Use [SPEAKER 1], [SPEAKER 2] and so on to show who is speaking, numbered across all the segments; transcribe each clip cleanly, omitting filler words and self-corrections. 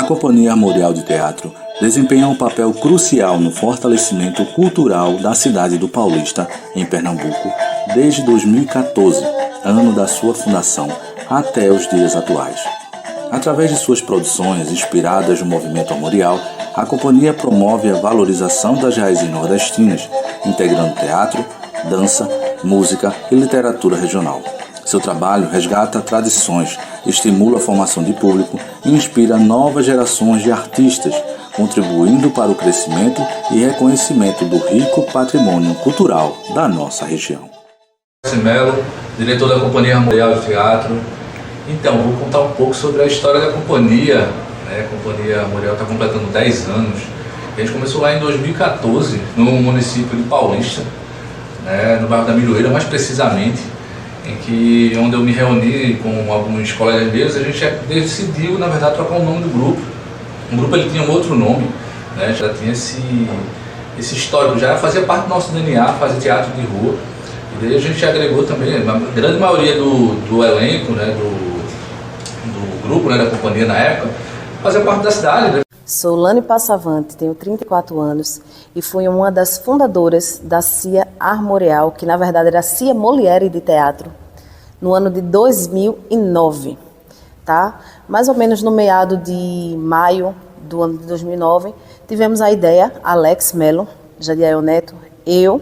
[SPEAKER 1] Companhia Armorial de Teatro desempenha um papel crucial no fortalecimento cultural da cidade do Paulista, em Pernambuco, desde 2014, ano da sua fundação, até os dias atuais. Através de suas produções inspiradas no movimento armorial, a companhia promove a valorização das raízes nordestinas, integrando teatro, dança, música e literatura regional. Seu trabalho resgata tradições, estimula a formação de público e inspira novas gerações de artistas, contribuindo para o crescimento e reconhecimento do rico patrimônio cultural da nossa região.
[SPEAKER 2] Melo, diretor da Companhia Armorial de Teatro. Então, vou contar um pouco sobre a história da companhia. A Companhia Armorial está completando 10 anos. A gente começou lá em 2014, no município de Paulista, no bairro da Milhoeira, mais precisamente, onde eu me reuni com alguns colegas meus. A gente decidiu, na verdade, trocar o nome do grupo. O grupo ele tinha um outro nome, já tinha esse histórico, já fazia parte do nosso DNA, fazer teatro de rua. E daí a gente agregou também, a grande maioria do elenco, do grupo, da companhia na época, fazia parte da cidade.
[SPEAKER 3] Sou Lani Passavante, tenho 34 anos e fui uma das fundadoras da CIA Armorial, que na verdade era a CIA Moliere de Teatro, no ano de 2009. Mais ou menos no meado de maio do ano de 2009, tivemos a ideia, Alex Melo, Jadiel Neto, eu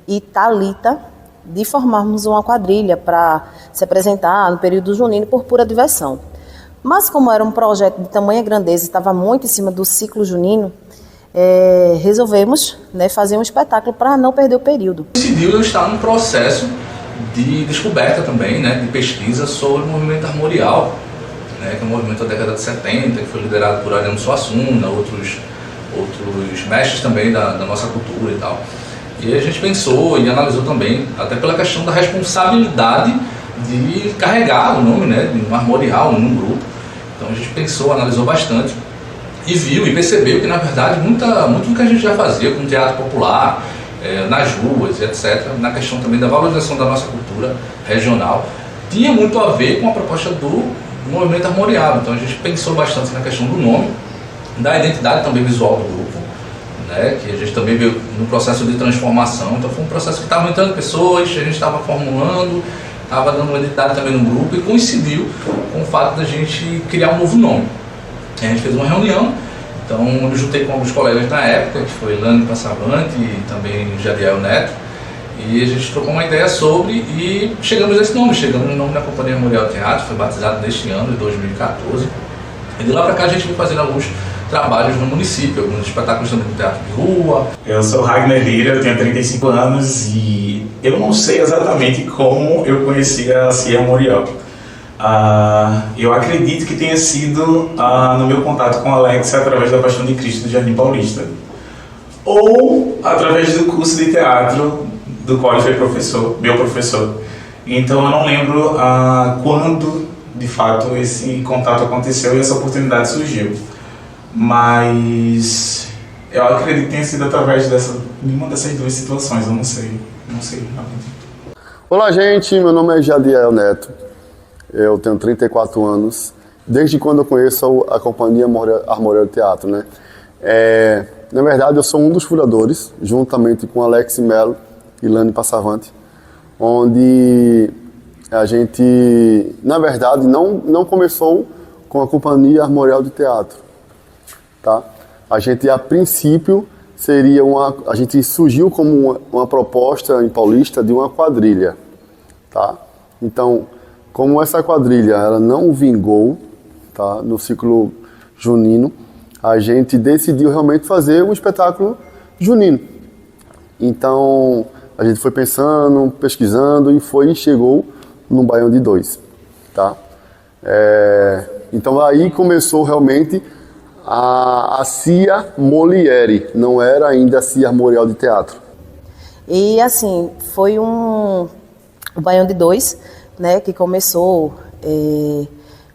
[SPEAKER 3] e Thalita, de formarmos uma quadrilha para se apresentar no período junino por pura diversão. Mas como era um projeto de tamanha grandeza e estava muito em cima do ciclo junino, resolvemos fazer um espetáculo para não perder o período.
[SPEAKER 2] Decidiu estar num processo de descoberta também, de pesquisa sobre o movimento armorial, que é um movimento da década de 70, que foi liderado por Ariano Suassuna, outros mestres também da nossa cultura e tal. E a gente pensou e analisou também, até pela questão da responsabilidade de carregar o nome de um armorial num grupo. Então a gente pensou, analisou bastante e viu e percebeu que, na verdade, muito do que a gente já fazia com teatro popular, nas ruas, etc., na questão também da valorização da nossa cultura regional, tinha muito a ver com a proposta do movimento armorial. Então a gente pensou bastante na questão do nome, da identidade também visual do grupo, que a gente também veio no processo de transformação. Então foi um processo que estava entrando pessoas, a gente estava formulando, estava dando uma identidade também no grupo e coincidiu com o fato da gente criar um novo nome. A gente fez uma reunião, então eu juntei com alguns colegas na época, que foi Lani Passavante e também Jadiel Neto, e a gente trocou uma ideia sobre e chegamos no nome da Companhia Armorial de Teatro, foi batizado neste ano de 2014. E de lá para cá a gente vem fazendo alguns trabalhos no município, alguns espetáculos também de teatro de rua.
[SPEAKER 4] Eu sou Ragnar Lira, eu tenho 35 anos e eu não sei exatamente como eu conheci a CIA Armorial. Eu acredito que tenha sido no meu contato com a Alex através da Paixão de Cristo do Jardim Paulista, ou através do curso de teatro do qual ele foi meu professor. Então eu não lembro quando de fato esse contato aconteceu e essa oportunidade surgiu, mas eu acredito que tenha sido através de uma dessas duas situações. Eu não sei realmente.
[SPEAKER 5] Olá gente, meu nome é Jadiel Neto, eu tenho 34 anos, desde quando eu conheço a Companhia Armorial de Teatro, na verdade eu sou um dos fundadores, juntamente com Alex Melo e Lani Passavante, onde a gente, na verdade, não começou com a Companhia Armorial de Teatro, A gente, a princípio, a gente surgiu como uma proposta em Paulista de uma quadrilha, Então, como essa quadrilha ela não vingou, no ciclo junino, a gente decidiu realmente fazer um espetáculo junino. Então, a gente foi pensando, pesquisando e chegou no Baião de 2, Então aí começou realmente a CIA Moliere, não era ainda a CIA Armorial de Teatro.
[SPEAKER 3] E assim, foi o Baião de 2, que começou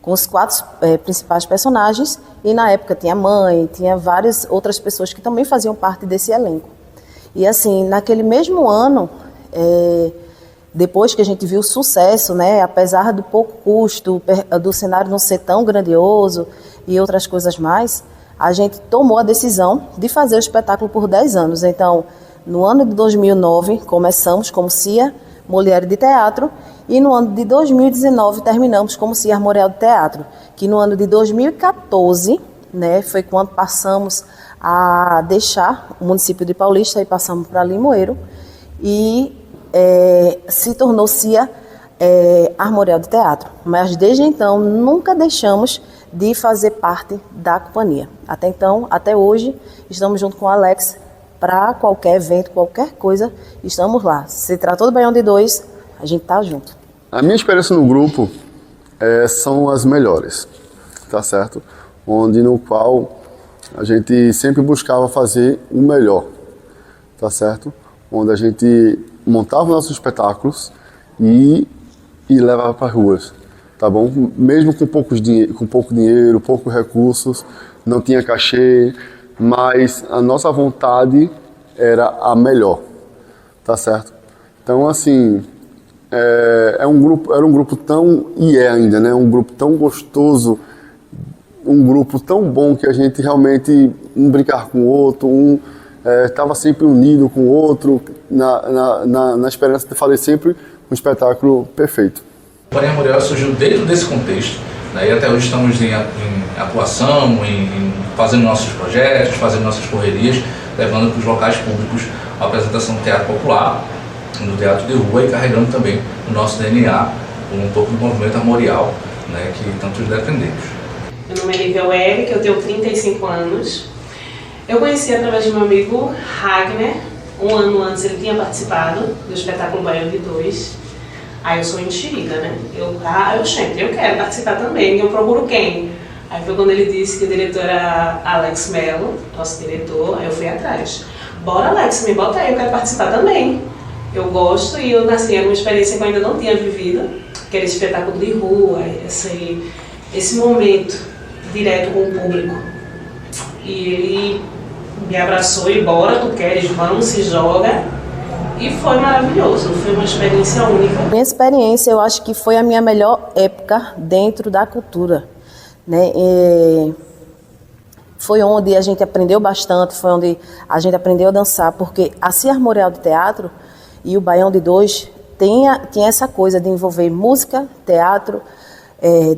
[SPEAKER 3] com os 4 principais personagens, e na época tinha a mãe, tinha várias outras pessoas que também faziam parte desse elenco. E assim, naquele mesmo ano, depois que a gente viu o sucesso, né, apesar do pouco custo, do cenário não ser tão grandioso e outras coisas mais, a gente tomou a decisão de fazer o espetáculo por 10 anos. Então, no ano de 2009, começamos como CIA Molière de Teatro e no ano de 2019 terminamos como CIA Armorial de Teatro, que no ano de 2014, né, foi quando passamos a deixar o município de Paulista e passamos para Limoeiro e se tornou CIA Armorial de Teatro. Mas desde então nunca deixamos de fazer parte da companhia. Até então, até hoje, estamos junto com o Alex para qualquer evento, qualquer coisa, estamos lá. Se tratou do Baião de Dois, a gente tá junto.
[SPEAKER 5] A minha experiência no grupo são as melhores, tá certo? No qual a gente sempre buscava fazer o melhor, tá certo? Onde a gente montava nossos espetáculos e levava para as ruas, tá bom? Mesmo com pouco dinheiro, poucos recursos, não tinha cachê, mas a nossa vontade era a melhor, tá certo? Então, assim, era um grupo tão, e é ainda, né? Um grupo tão gostoso, um grupo tão bom que a gente realmente brincar com o outro, estava sempre unido com o outro, na esperança de fazer sempre um espetáculo perfeito.
[SPEAKER 2] O Companhia Armorial surgiu dentro desse contexto, né, e até hoje estamos em atuação, em fazendo nossos projetos, fazendo nossas correrias, levando para os locais públicos a apresentação do teatro popular, no teatro de rua e carregando também o nosso DNA com um pouco do movimento armorial, né, que tantos defendemos.
[SPEAKER 6] Meu nome é Lívia Eric, eu tenho 35 anos. Eu conheci através do meu amigo Ragner. Um ano antes ele tinha participado do espetáculo Baião de Dois. Aí eu sou enxerida, né? Eu quero participar também. Eu procuro quem? Aí foi quando ele disse que o diretor era Alex Mello, nosso diretor. Aí eu fui atrás. Bora, Alex, me bota aí, eu quero participar também. Eu gosto e eu nasci, era uma experiência que eu ainda não tinha vivido, que era esse espetáculo de rua, esse momento direto com o público. E ele me abraçou e bora, tu queres, vamos, se joga. E foi maravilhoso, foi uma experiência única.
[SPEAKER 3] Minha experiência, eu acho que foi a minha melhor época dentro da cultura, né? Foi onde a gente aprendeu bastante, foi onde a gente aprendeu a dançar, porque a CIA Armorial de Teatro e o Baião de Dois tinha essa coisa de envolver música, teatro,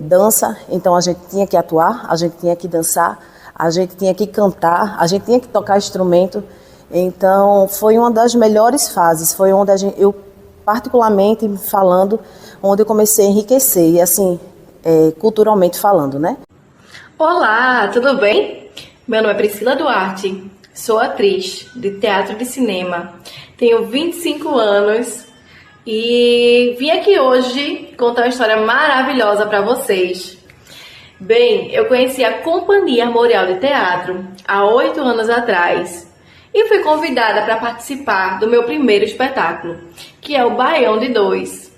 [SPEAKER 3] dança. Então a gente tinha que atuar, a gente tinha que dançar, a gente tinha que cantar, a gente tinha que tocar instrumento. Então foi uma das melhores fases, foi onde eu, particularmente falando, onde eu comecei a enriquecer, e assim, culturalmente falando, né?
[SPEAKER 7] Olá, tudo bem? Meu nome é Priscila Duarte, sou atriz de teatro e de cinema, tenho 25 anos e vim aqui hoje contar uma história maravilhosa para vocês. Bem, eu conheci a Companhia Armorial de Teatro há 8 anos atrás e fui convidada para participar do meu primeiro espetáculo, que é o Baião de Dois.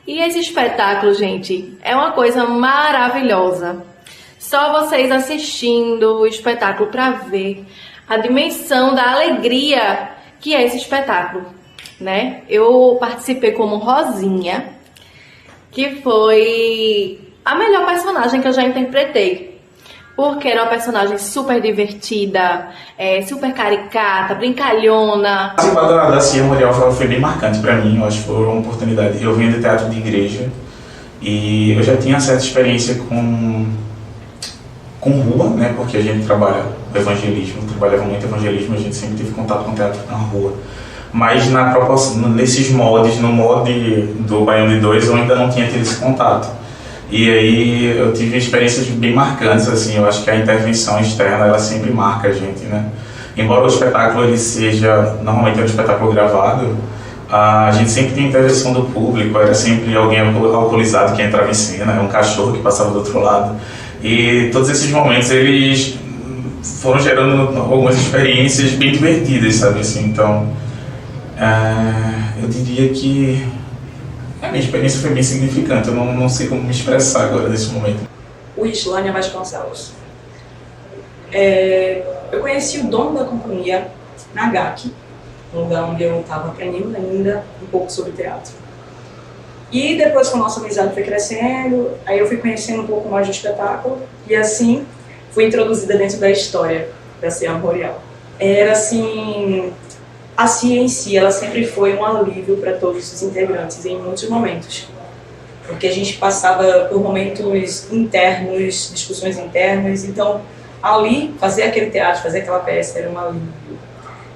[SPEAKER 7] E esse espetáculo, gente, é uma coisa maravilhosa. Só vocês assistindo o espetáculo para ver a dimensão da alegria que é esse espetáculo, né? Eu participei como Rosinha, que foi a melhor personagem que eu já interpretei. Porque era uma personagem super divertida, super caricata, brincalhona.
[SPEAKER 4] Participar da CIA Armorial foi bem marcante para mim, eu acho que foi uma oportunidade. Eu vinha de teatro de igreja e eu já tinha certa experiência com rua, né? Porque a gente trabalha evangelismo, trabalhava muito evangelismo, a gente sempre teve contato com teatro na rua. Mas nesses moldes, no molde do Baião de Dois, eu ainda não tinha tido esse contato. E aí eu tive experiências bem marcantes, assim, eu acho que a intervenção externa, ela sempre marca a gente, né? Embora o espetáculo ele seja, normalmente é um espetáculo gravado, a gente sempre tem intervenção do público, era sempre alguém alcoolizado que entrava em cena, um cachorro que passava do outro lado. E todos esses momentos, eles foram gerando algumas experiências bem divertidas, sabe, assim, então eu diria que a minha experiência foi bem significante, eu não sei como me expressar agora nesse momento.
[SPEAKER 8] O Islânia Vasconcelos. Eu conheci o dono da companhia na GAC, um lugar onde eu estava aprendendo ainda um pouco sobre teatro. E depois que a nossa amizade foi crescendo, aí eu fui conhecendo um pouco mais do espetáculo e assim fui introduzida dentro da história da Cia Armorial. Era assim, a Cia em si, ela sempre foi um alívio para todos os integrantes em muitos momentos. Porque a gente passava por momentos internos, discussões internas, então ali fazer aquele teatro, fazer aquela peça era um alívio,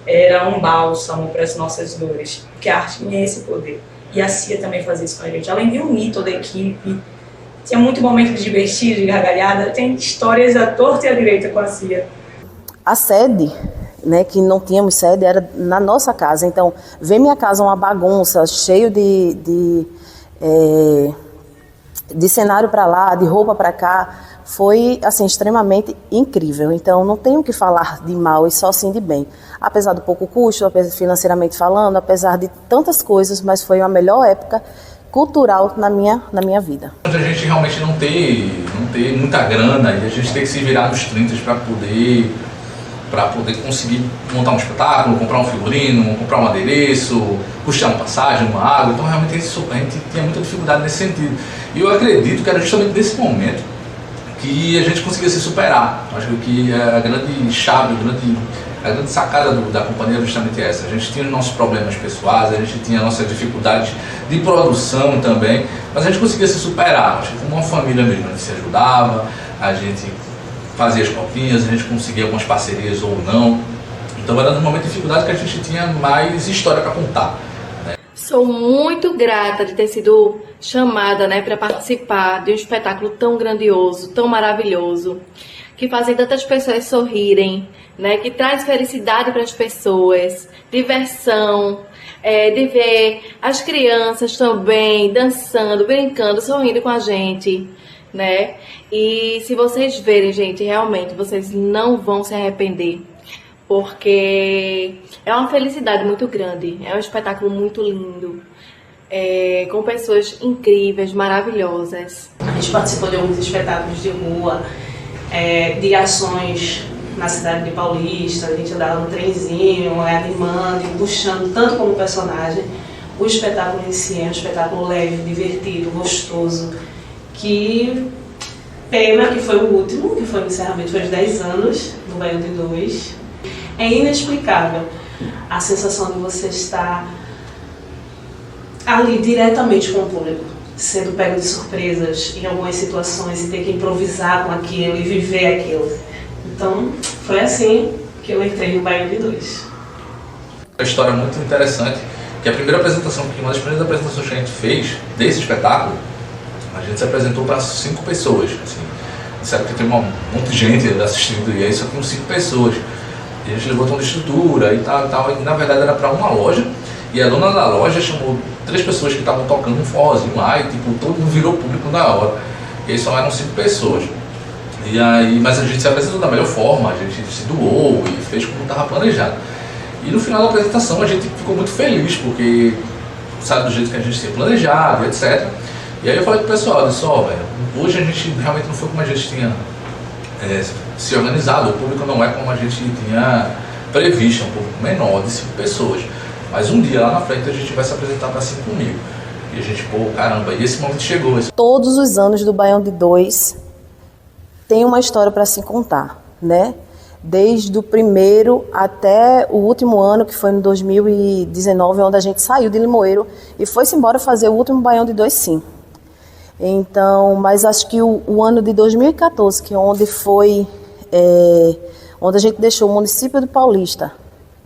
[SPEAKER 8] era um bálsamo para as nossas dores, porque a arte tinha esse poder. E a Cia também fazia isso com a gente, além de unir toda a equipe. Tinha muito momento de divertido, de gargalhada, tem histórias à torta e à direita com a Cia.
[SPEAKER 3] A sede, né, que não tínhamos sede, era na nossa casa. Então, ver minha casa uma bagunça, cheio de cenário para lá, de roupa para cá, foi assim extremamente incrível. Então não tenho que falar de mal e só sim de bem. Apesar do pouco custo, financeiramente falando, apesar de tantas coisas, mas foi a melhor época cultural na minha vida.
[SPEAKER 2] A gente realmente não ter muita grana e a gente tem que se virar nos 30 para poder conseguir montar um espetáculo, comprar um figurino, comprar um adereço, custear uma passagem, uma água. Então realmente a gente tinha muita dificuldade nesse sentido. E eu acredito que era justamente nesse momento que a gente conseguia se superar. Acho que a grande chave, a grande sacada da companhia era justamente essa. A gente tinha os nossos problemas pessoais, a gente tinha a nossa dificuldade de produção também, mas a gente conseguia se superar. Acho que como uma família mesmo, a gente se ajudava, a gente fazia as copinhas, a gente conseguia algumas parcerias ou não. Então era no momento de dificuldade que a gente tinha mais história para contar.
[SPEAKER 7] Sou muito grata de ter sido chamada, né, para participar de um espetáculo tão grandioso, tão maravilhoso, que fazem tantas pessoas sorrirem, né, que traz felicidade para as pessoas, diversão, de ver as crianças também dançando, brincando, sorrindo com a gente, né? E se vocês verem, gente, realmente vocês não vão se arrepender. Porque é uma felicidade muito grande, é um espetáculo muito lindo, com pessoas incríveis, maravilhosas.
[SPEAKER 6] A gente participou de alguns espetáculos de rua, de ações na cidade de Paulista, a gente andava no trenzinho, animando e puxando tanto como personagem. O espetáculo em si é um espetáculo leve, divertido, gostoso, que pena que foi o último, que foi o encerramento, foi de 10 anos, no Baião de 2. É inexplicável a sensação de você estar ali diretamente com o público, sendo pego de surpresas em algumas situações e ter que improvisar com aquilo e viver aquilo. Então, foi assim que eu entrei no Baião de 2.
[SPEAKER 2] Uma história muito interessante, que uma das primeiras apresentações que a gente fez desse espetáculo, a gente se apresentou para 5 pessoas. Assim, sabe que tem um monte de gente assistindo e aí só tinham 5 pessoas. E a gente levou toda a estrutura e tal, e na verdade era para uma loja, e a dona da loja chamou 3 pessoas que estavam tocando um forrozinho lá, e tipo, todo mundo virou público na hora. E aí só eram 5 pessoas. E aí, mas a gente se apresentou da melhor forma, a gente se doou e fez como estava planejado. E no final da apresentação a gente ficou muito feliz, porque sabe do jeito que a gente tinha planejado, etc. E aí eu falei pro pessoal, eu disse, velho, hoje a gente realmente não foi como a gente tinha se organizado, o público não é como a gente tinha previsto, é um público menor, de 5 pessoas. Mas um dia lá na frente a gente vai se apresentar para 5 mil. E a gente, caramba, e esse momento chegou.
[SPEAKER 3] Todos os anos do Baião de 2 tem uma história para se contar, né? Desde o primeiro até o último ano, que foi em 2019, onde a gente saiu de Limoeiro e foi-se embora fazer o último Baião de 2, sim. Então, mas acho que o ano de 2014, que é onde foi, onde a gente deixou o município do Paulista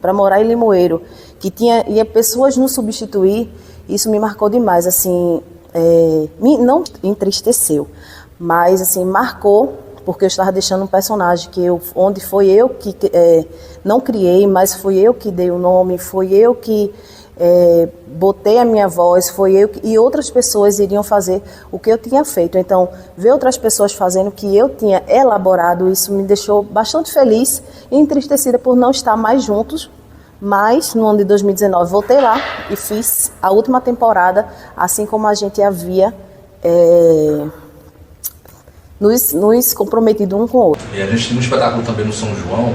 [SPEAKER 3] para morar em Limoeiro, que ia pessoas nos substituir, isso me marcou demais, assim, não entristeceu, mas assim, marcou, porque eu estava deixando um personagem onde foi eu que não criei, mas fui eu que dei o nome, fui eu que botei a minha voz, e outras pessoas iriam fazer o que eu tinha feito. Então, ver outras pessoas fazendo o que eu tinha elaborado, isso me deixou bastante feliz e entristecida por não estar mais juntos. Mas, no ano de 2019, voltei lá e fiz a última temporada, assim como a gente havia nos comprometido um com o outro.
[SPEAKER 2] E a gente tinha um espetáculo também no São João,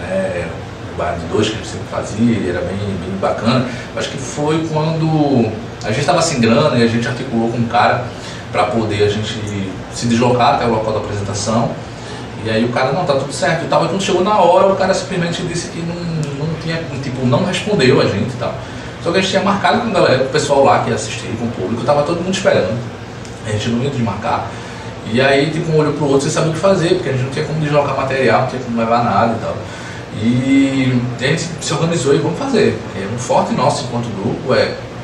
[SPEAKER 2] né, Baiano de 2 que a gente sempre fazia, era bem bacana. Acho que foi quando a gente estava sem grana e a gente articulou com um cara para poder a gente se deslocar até o local da apresentação. E aí o cara, não, tá tudo certo e tal. E quando chegou na hora, o cara simplesmente disse que não respondeu a gente e tal. Só que a gente tinha marcado com a galera, o pessoal lá que ia assistir, com o público, tava todo mundo esperando. A gente não ia desmarcar. E aí, tipo, um olho pro outro, sem saber o que fazer, porque a gente não tinha como deslocar material, não tinha como levar nada e tal. E a gente se organizou e vamos fazer. Um forte nosso enquanto grupo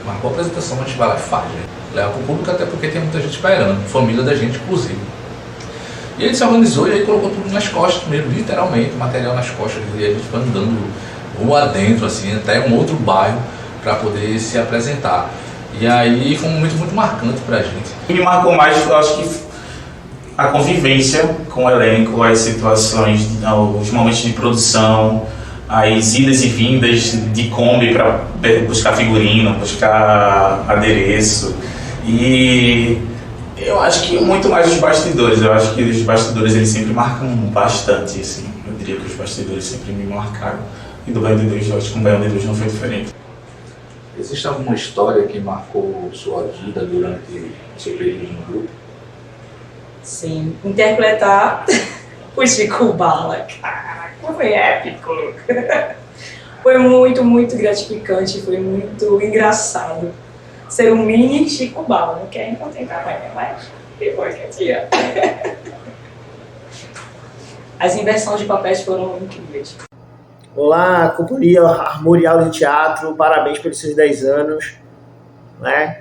[SPEAKER 2] marcou a apresentação, a gente vai lá e faz, né? Leva pro público, até porque tem muita gente esperando, família da gente, inclusive. E a gente se organizou e aí colocou tudo nas costas mesmo, literalmente, material nas costas, e a gente foi andando rua adentro, assim, até um outro bairro, para poder se apresentar. E aí foi um momento muito marcante pra gente.
[SPEAKER 4] O que me marcou mais, eu acho que a convivência com o elenco, as situações, os momentos de produção, as idas e vindas de Kombi para buscar figurino, buscar adereço. E eu acho que muito mais os bastidores. Eu acho que os bastidores eles sempre marcam bastante, assim. Eu diria que os bastidores sempre me marcaram. E do Baiano de 2, eu acho que o Baiano de 2 não foi diferente.
[SPEAKER 2] Existe alguma história que marcou sua vida durante o seu período no grupo?
[SPEAKER 8] Sim, interpretar o Chico Bala, cara, foi épico. Foi muito, muito gratificante, foi muito engraçado. Ser um mini Chico Bala, que ainda não tem tamanho, mas depois que tinha. As inversões de papéis foram incríveis.
[SPEAKER 9] Olá, companhia Armorial de Teatro, parabéns pelos seus 10 anos, né?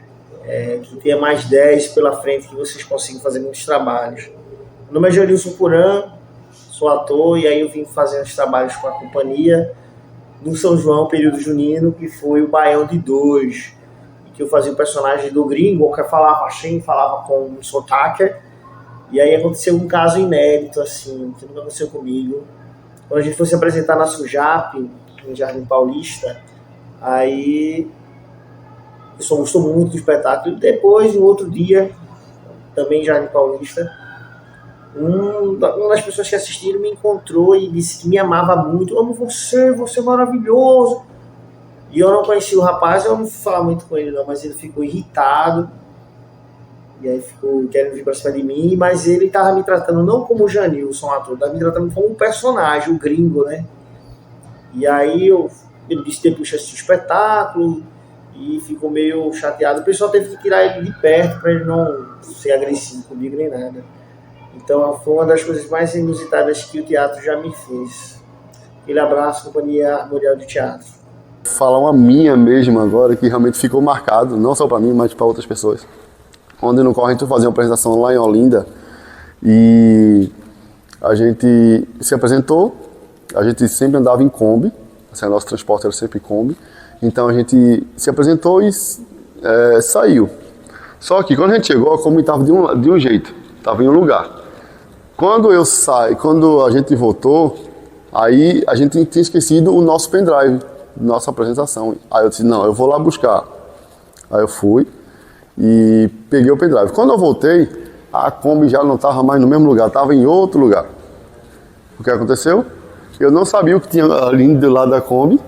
[SPEAKER 9] Que tenha mais 10 pela frente, que vocês consigam fazer muitos trabalhos. Meu nome é Jorilson Puran, sou ator e aí eu vim fazendo os trabalhos com a companhia no São João, período junino, que foi o Baião de 2, que eu fazia o personagem do gringo, que falava assim, falava com um sotaque, e aí aconteceu um caso inédito, assim, que nunca aconteceu comigo. Quando a gente foi se apresentar na Sujap, no Jardim Paulista, aí o pessoal gostou muito do espetáculo. Depois, no outro dia, também em Jardim Paulista, uma das pessoas que assistiram me encontrou e disse que me amava muito. Eu amo você, você é maravilhoso. E eu não conheci o rapaz, eu não fui falar muito com ele não, mas ele ficou irritado. E aí ficou querendo vir pra cima de mim, mas ele tava me tratando não como o Janilson, ator, tava me tratando como um personagem, o gringo, né? E aí ele disse que depois assistiu o espetáculo e ficou meio chateado. O pessoal teve que tirar ele de perto para ele não ser agressivo comigo nem nada. Então foi uma das coisas mais inusitadas que o teatro já me fez. Aquele abraço, companhia Armorial de Teatro.
[SPEAKER 5] Falar uma minha mesmo agora, que realmente ficou marcado, não só para mim, mas para outras pessoas. Onde no Corre a gente fazia uma apresentação lá em Olinda e a gente se apresentou, a gente sempre andava em Kombi, assim, nosso transporte era sempre Kombi, então a gente se apresentou e saiu. Só que quando a gente chegou, a Kombi estava de um jeito, estava em um lugar. Quando a gente voltou, aí a gente tinha esquecido o nosso pendrive, nossa apresentação. Aí eu disse, não, eu vou lá buscar. Aí eu fui e peguei o pendrive. Quando eu voltei, a Kombi já não estava mais no mesmo lugar, estava em outro lugar. O que aconteceu? Eu não sabia o que tinha ali do lado da Kombi.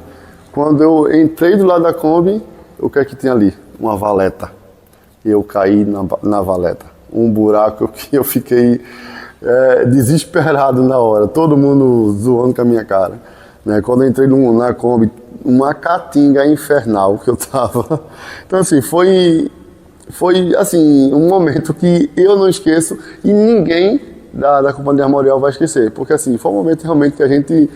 [SPEAKER 5] Quando eu entrei do lado da Kombi, o que é que tinha ali? Uma valeta. Eu caí na valeta. Um buraco que eu fiquei desesperado na hora. Todo mundo zoando com a minha cara. Né? Quando eu entrei na Kombi, uma caatinga infernal que eu tava. Então assim, foi assim, um momento que eu não esqueço e ninguém da Companhia Armorial vai esquecer, porque assim, foi um momento realmente que a gente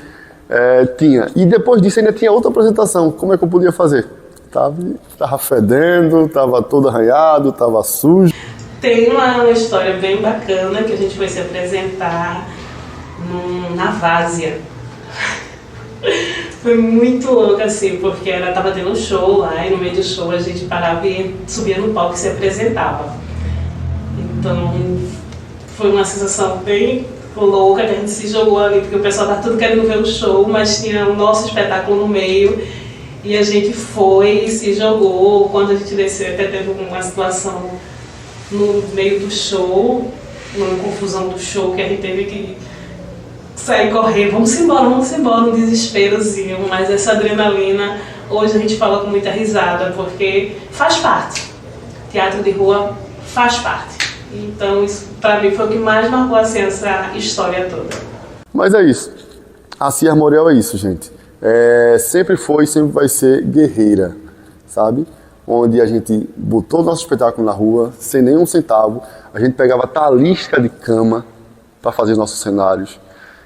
[SPEAKER 5] tinha. E depois disso ainda tinha outra apresentação, como é que eu podia fazer? Tava fedendo, tava todo arranhado, tava sujo.
[SPEAKER 6] Tem uma história bem bacana que a gente foi se apresentar na Várzea. Foi muito louco, assim, porque tava tendo um show lá e no meio do show a gente parava e subia no palco e se apresentava. Então, foi uma sensação bem louca que a gente se jogou ali, porque o pessoal tava tudo querendo ver o show, mas tinha o nosso espetáculo no meio e a gente foi e se jogou. Quando a gente desceu, até teve uma situação no meio do show, uma confusão do show que a gente teve que sair correr, vamos embora, um desesperozinho, mas essa adrenalina, hoje a gente fala com muita risada, porque faz parte. Teatro de rua faz parte. Então, isso para mim foi o que mais marcou assim, essa história toda.
[SPEAKER 5] Mas é isso. A Cia Armorial é isso, gente. Sempre foi e sempre vai ser guerreira, sabe? Onde a gente botou o nosso espetáculo na rua, sem nenhum centavo. A gente pegava talisca de cama para fazer os nossos cenários.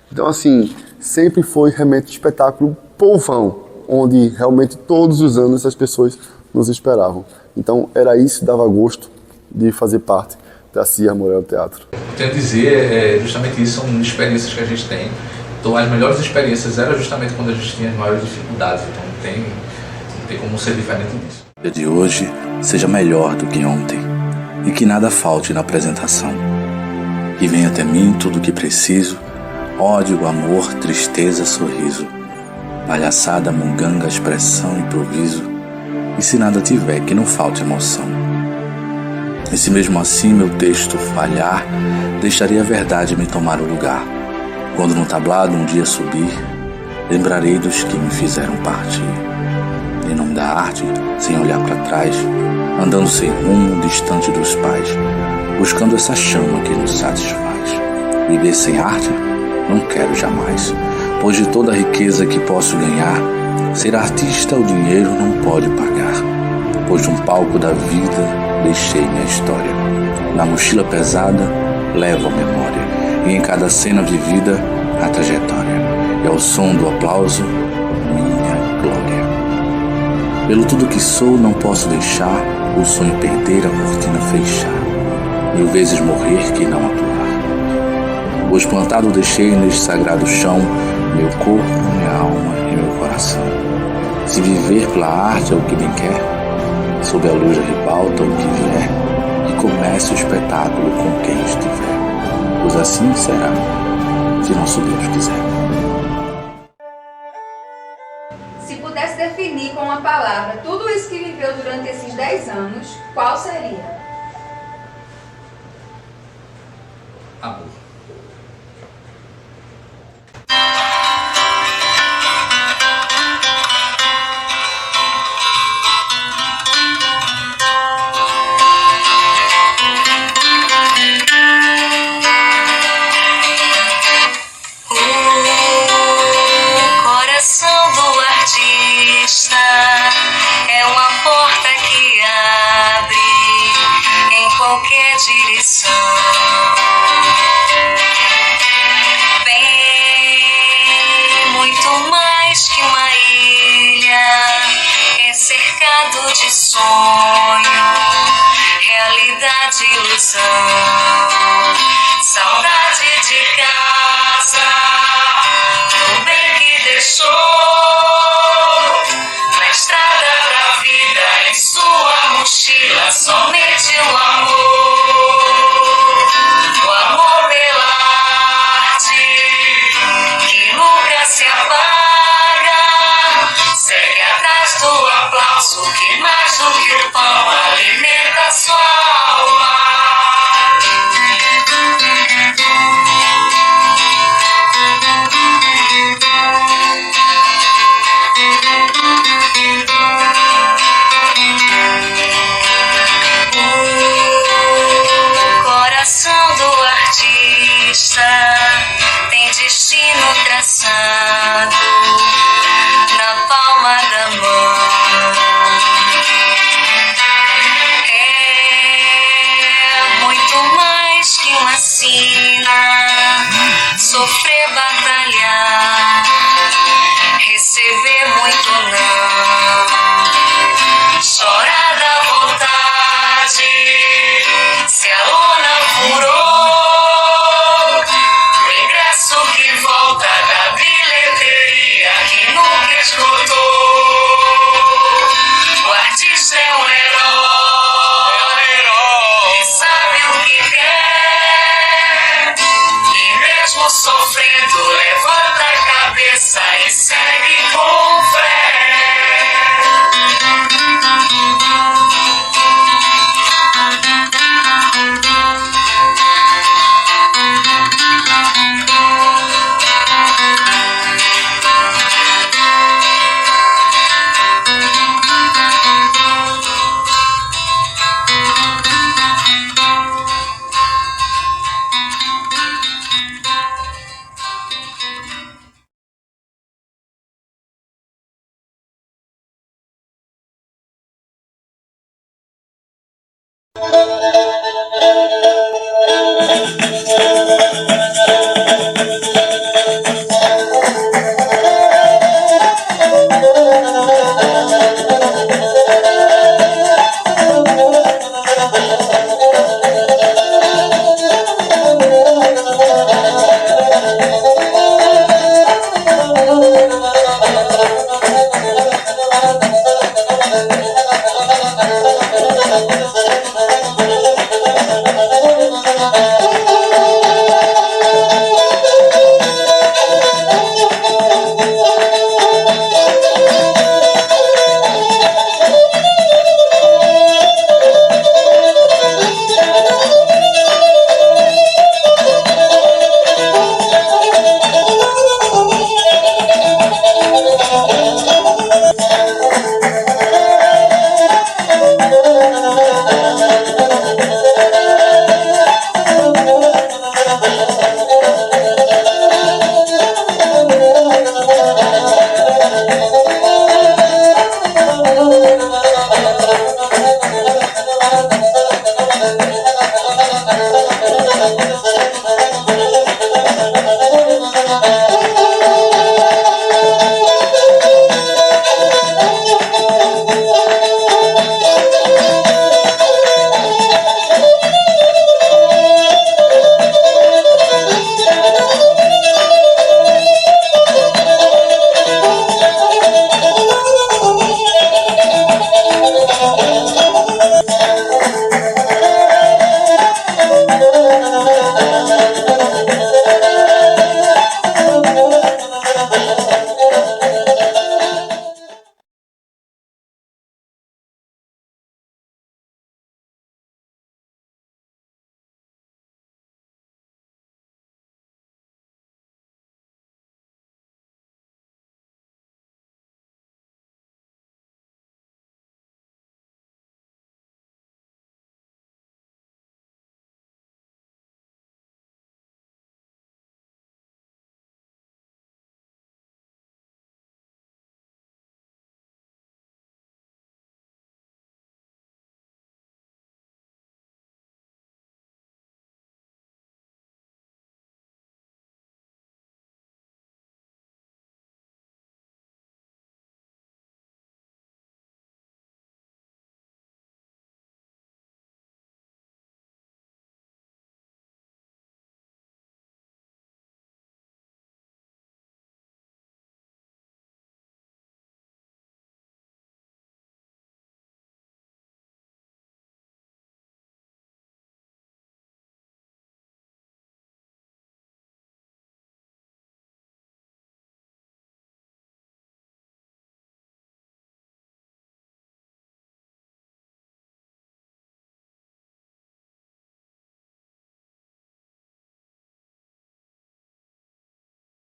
[SPEAKER 5] Então, assim, sempre foi realmente espetáculo povão, onde realmente todos os anos as pessoas nos esperavam. Então, era isso que dava gosto de fazer parte da Cia Armorial Teatro.
[SPEAKER 2] Eu tenho a dizer, justamente isso, são experiências que a gente tem. Então, as melhores experiências eram justamente quando a gente tinha as maiores dificuldades. Então, não tem como ser diferente disso.
[SPEAKER 1] O dia de hoje seja melhor do que ontem e que nada falte na apresentação. Que venha até mim tudo o que preciso, ódio, amor, tristeza, sorriso, palhaçada, munganga, expressão, improviso. E se nada tiver, que não falte emoção. E se mesmo assim meu texto falhar, deixarei a verdade me tomar o lugar. Quando no tablado um dia subir, lembrarei dos que me fizeram partir. Em nome da arte, sem olhar para trás, andando sem rumo, distante dos pais, buscando essa chama que nos satisfaz. Viver sem arte, não quero jamais, pois de toda a riqueza que posso ganhar, ser artista o dinheiro não pode pagar, pois de um palco da vida deixei minha história. Na mochila pesada, levo a memória, e em cada cena vivida, a trajetória. E ao som do aplauso, minha glória. Pelo tudo que sou, não posso deixar o sonho perder, a cortina fechar. 1000 vezes morrer que não atuar. Pois plantado deixei neste sagrado chão meu corpo, minha alma e meu coração. Se viver pela arte é o que bem quer, sob a luz da ribalta o que vier, e comece o espetáculo com quem estiver. Pois assim será, se nosso Deus quiser.
[SPEAKER 10] Se pudesse definir com uma palavra tudo isso que viveu durante esses 10 anos, qual seria?
[SPEAKER 2] Amor.
[SPEAKER 11] Qualquer direção, bem muito mais que uma ilha, é cercado de sonho, realidade, ilusão, saudade de casa, o bem que deixou na estrada da vida, em sua mochila somente o amor. Que mais do que o pão alimenta sua alma. O coração do artista tem destino traçado na palma da mão. Sofrer, batalhar, receber muito não, chorar da vontade, se a lona furou, o ingresso que volta da bilheteria que nunca esgotou, o artista é um herói, sabe o que quer. Sofrendo, levanta a cabeça e segue com fé. Música